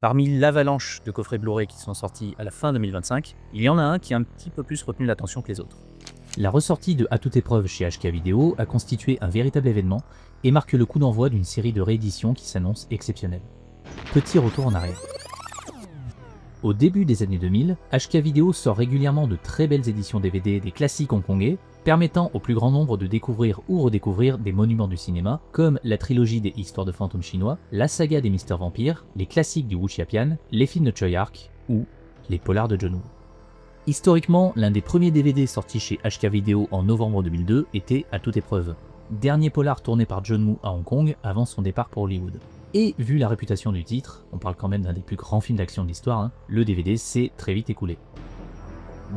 Parmi l'avalanche de coffrets Blu-ray qui sont sortis à la fin 2025, il y en a un qui a un petit peu plus retenu l'attention que les autres. La ressortie de À toute épreuve chez HK Video a constitué un véritable événement et marque le coup d'envoi d'une série de rééditions qui s'annonce exceptionnelle. Petit retour en arrière. Au début des années 2000, HK Video sort régulièrement de très belles éditions DVD des classiques hongkongais, permettant au plus grand nombre de découvrir ou redécouvrir des monuments du cinéma, comme la trilogie des histoires de fantômes chinois, la saga des Mystères Vampires, les classiques du Wuxiapian, les films de Tsui Hark ou les polars de John Woo. Historiquement, l'un des premiers DVD sortis chez HK Video en novembre 2002 était À toute épreuve, dernier polar tourné par John Woo à Hong Kong avant son départ pour Hollywood. Et vu la réputation du titre, on parle quand même d'un des plus grands films d'action de l'histoire, le DVD s'est très vite écoulé.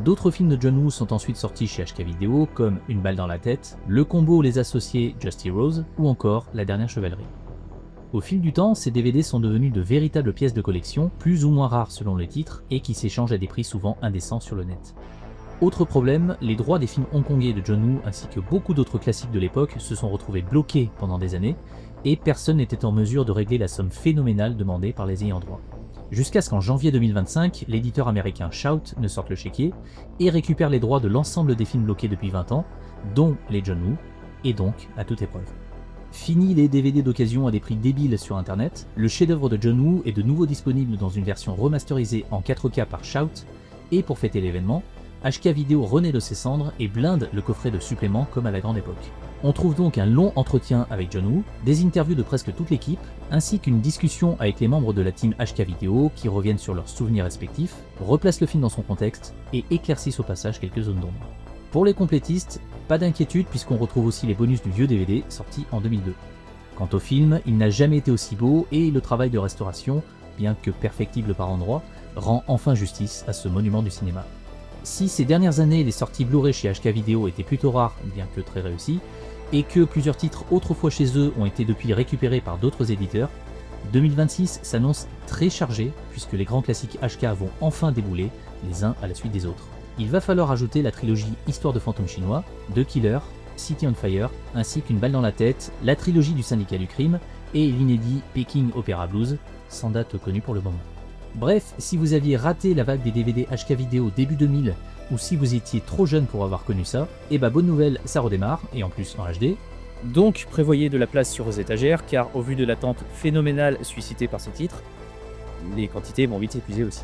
D'autres films de John Woo sont ensuite sortis chez HK Video, comme Une balle dans la tête, Le combo Les associés Just Heroes, ou encore La dernière chevalerie. Au fil du temps, ces DVD sont devenus de véritables pièces de collection, plus ou moins rares selon le titre, et qui s'échangent à des prix souvent indécents sur le net. Autre problème, les droits des films hongkongais de John Woo ainsi que beaucoup d'autres classiques de l'époque se sont retrouvés bloqués pendant des années, et personne n'était en mesure de régler la somme phénoménale demandée par les ayants droit. Jusqu'à ce qu'en janvier 2025, l'éditeur américain Shout ne sorte le chéquier et récupère les droits de l'ensemble des films bloqués depuis 20 ans, dont les John Woo, et donc À toute épreuve. Fini les DVD d'occasion à des prix débiles sur internet, le chef-d'œuvre de John Woo est de nouveau disponible dans une version remasterisée en 4K par Shout, et pour fêter l'événement, HK Video renaît de ses cendres et blinde le coffret de suppléments comme à la grande époque. On trouve donc un long entretien avec John Woo, des interviews de presque toute l'équipe, ainsi qu'une discussion avec les membres de la team HK Video qui reviennent sur leurs souvenirs respectifs, replacent le film dans son contexte et éclaircissent au passage quelques zones d'ombre. Pour les complétistes, pas d'inquiétude puisqu'on retrouve aussi les bonus du vieux DVD sorti en 2002. Quant au film, il n'a jamais été aussi beau et le travail de restauration, bien que perfectible par endroits, rend enfin justice à ce monument du cinéma. Si ces dernières années les sorties Blu-ray chez HK Video étaient plutôt rares, bien que très réussies, et que plusieurs titres autrefois chez eux ont été depuis récupérés par d'autres éditeurs, 2026 s'annonce très chargé puisque les grands classiques HK vont enfin débouler, les uns à la suite des autres. Il va falloir ajouter la trilogie Histoire de fantômes chinois, The Killer, City on Fire, ainsi qu'Une balle dans la tête, la trilogie du syndicat du crime et l'inédit Peking Opera Blues, sans date connue pour le moment. Bref, si vous aviez raté la vague des DVD HK Video début 2000, ou si vous étiez trop jeune pour avoir connu ça, et bah bonne nouvelle, ça redémarre, et en plus en HD. Donc prévoyez de la place sur vos étagères, car au vu de l'attente phénoménale suscitée par ce titre, les quantités vont vite s'épuiser aussi.